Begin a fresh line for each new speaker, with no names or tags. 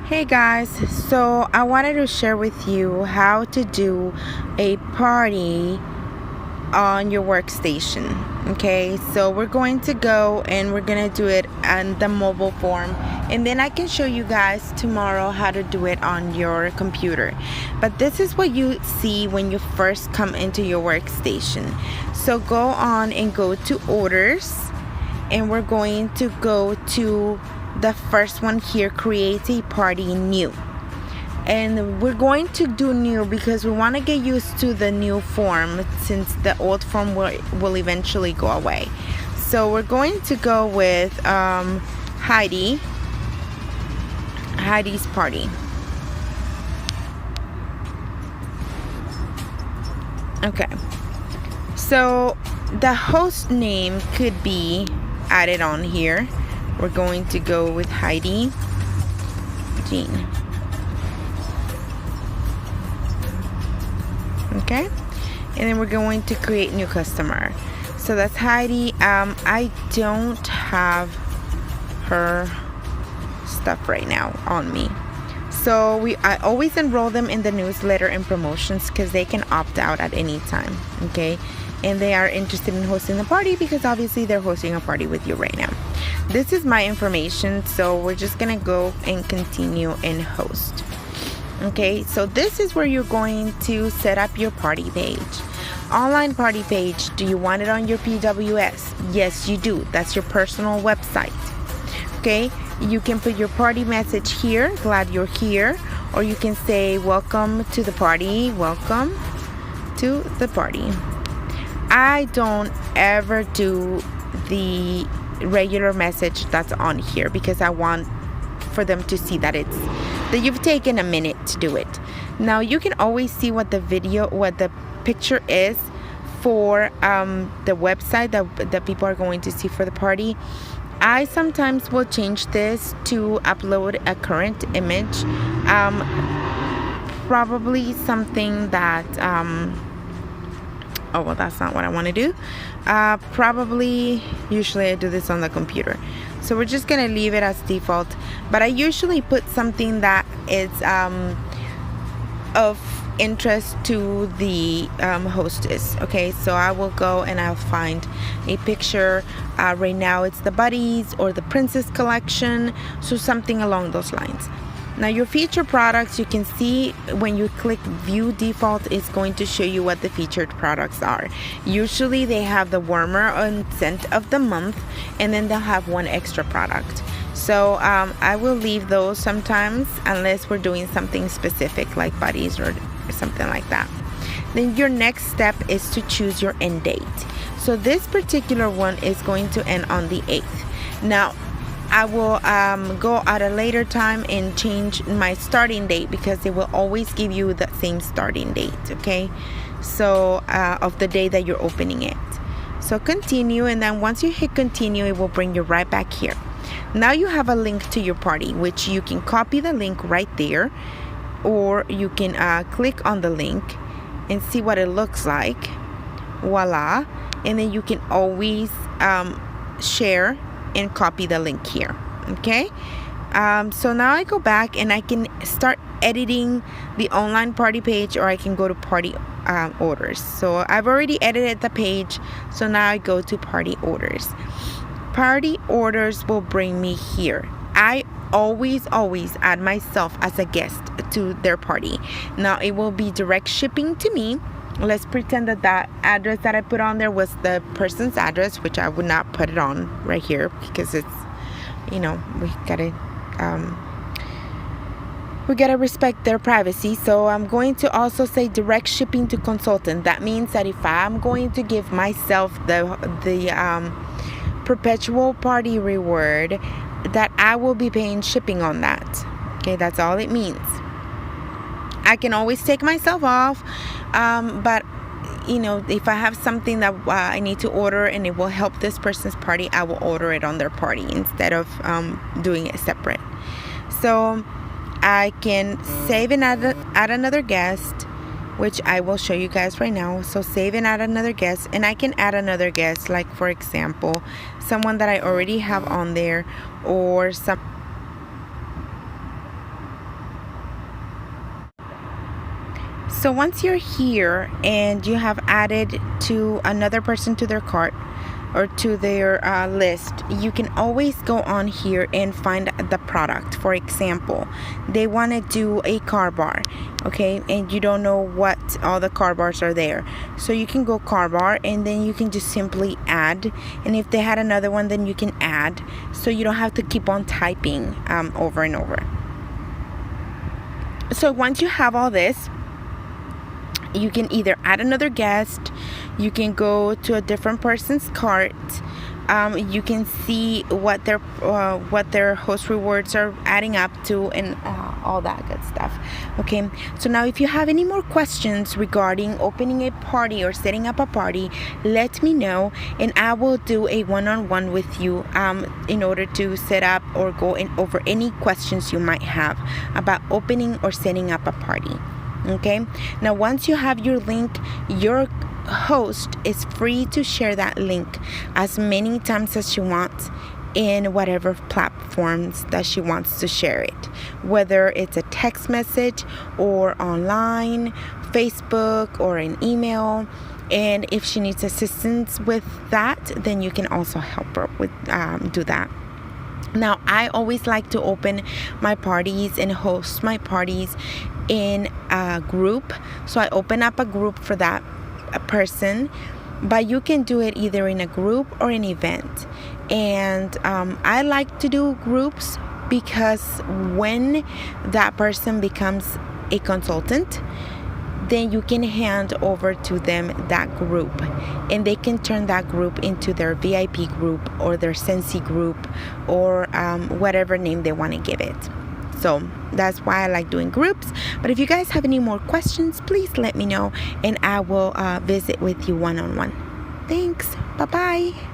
Hey guys, so I wanted to share with you how to do a party on your workstation. Okay, so we're going to go and we're gonna do it on the mobile form, and then I can show you guys tomorrow how to do it on your computer. But this is what you see when you first come into your workstation. So go on and go to orders, and we're going to go to the first one here, create a party new. And we're going to do new because we want to get used to the new form, since the old form will eventually go away. So we're going to go with Heidi's party. Okay, so the host name could be added on here. We're going to go with Heidi Jean. Okay, and then we're going to create new customer. So that's Heidi. I don't have her stuff right now on me. So I always enroll them in the newsletter and promotions because they can opt out at any time. Okay, and they are interested in hosting the party because obviously they're hosting a party with you right now. This is my information, so we're just gonna go and continue and host. Okay, so this is where you're going to set up your party page. Online party page. Do you want it on your PWS? Yes, you do. That's your personal website. Okay, you can put your party message here, glad you're here, or you can say welcome to the party, welcome to the party. I don't ever do the regular message that's on here because I want for them to see that you've taken a minute to do it. Now you can always see what the picture is for the website that people are going to see for the party. I sometimes will change this to upload a current image, probably something that oh well, that's not what I want to do. Usually I do this on the computer, so we're just gonna leave it as default, but I usually put something that is of interest to the hostess. Okay, so I will go and I'll find a picture. Right now it's the Buddies or the Princess collection, so something along those lines. Now your featured products, you can see when you click view default, it's going to show you what the featured products are. Usually they have the warmer and scent of the month, and then they'll have one extra product. So I will leave those sometimes unless we're doing something specific like Buddies or something like that. Then your next step is to choose your end date. So this particular one is going to end on the 8th. Now I will go at a later time and change my starting date because it will always give you the same starting date, okay? So of the day that you're opening it. So continue, and then once you hit continue, it will bring you right back here. Now you have a link to your party, which you can copy the link right there, or you can click on the link and see what it looks like. Voila. And then you can always share and copy the link here. Okay, so now I go back and I can start editing the online party page, or I can go to party orders. So I've already edited the page, so now I go to party orders. Party orders will bring me here. I always add myself as a guest to their party. Now it will be direct shipping to me. Let's pretend that address that I put on there was the person's address, which I would not put it on right here because it's, we gotta respect their privacy. So I'm going to also say direct shipping to consultant. That means that if I'm going to give myself the perpetual party reward, that I will be paying shipping on that. Okay, that's all it means. I can always take myself off, but if I have something that I need to order and it will help this person's party, I will order it on their party instead of doing it separate. So I can save and add another guest, which I will show you guys right now. So save and add another guest, and I can add another guest, like for example someone that I already have on there, or some So once you're here and you have added to another person to their cart or to their list, you can always go on here and find the product. For example, they want to do a car bar, okay, and you don't know what all the car bars are there, so you can go car bar and then you can just simply add, and if they had another one, then you can add, so you don't have to keep on typing over and over. So once you have all this, you can either add another guest, you can go to a different person's cart, you can see what their host rewards are adding up to, and all that good stuff. Okay, so now if you have any more questions regarding opening a party or setting up a party, let me know, and I will do a one-on-one with you in order to set up or go over any questions you might have about opening or setting up a party. Okay, now once you have your link, your host is free to share that link as many times as she wants in whatever platforms that she wants to share it, whether it's a text message or online, Facebook, or an email. And if she needs assistance with that, then you can also help her with do that. Now, I always like to open my parties and host my parties in a group. So I open up a group for that person, but you can do it either in a group or an event. And I like to do groups because when that person becomes a consultant, then you can hand over to them that group, and they can turn that group into their VIP group or their Scentsy group, or whatever name they want to give it. So that's why I like doing groups. But if you guys have any more questions, please let me know, and I will visit with you one-on-one. Thanks. Bye-bye.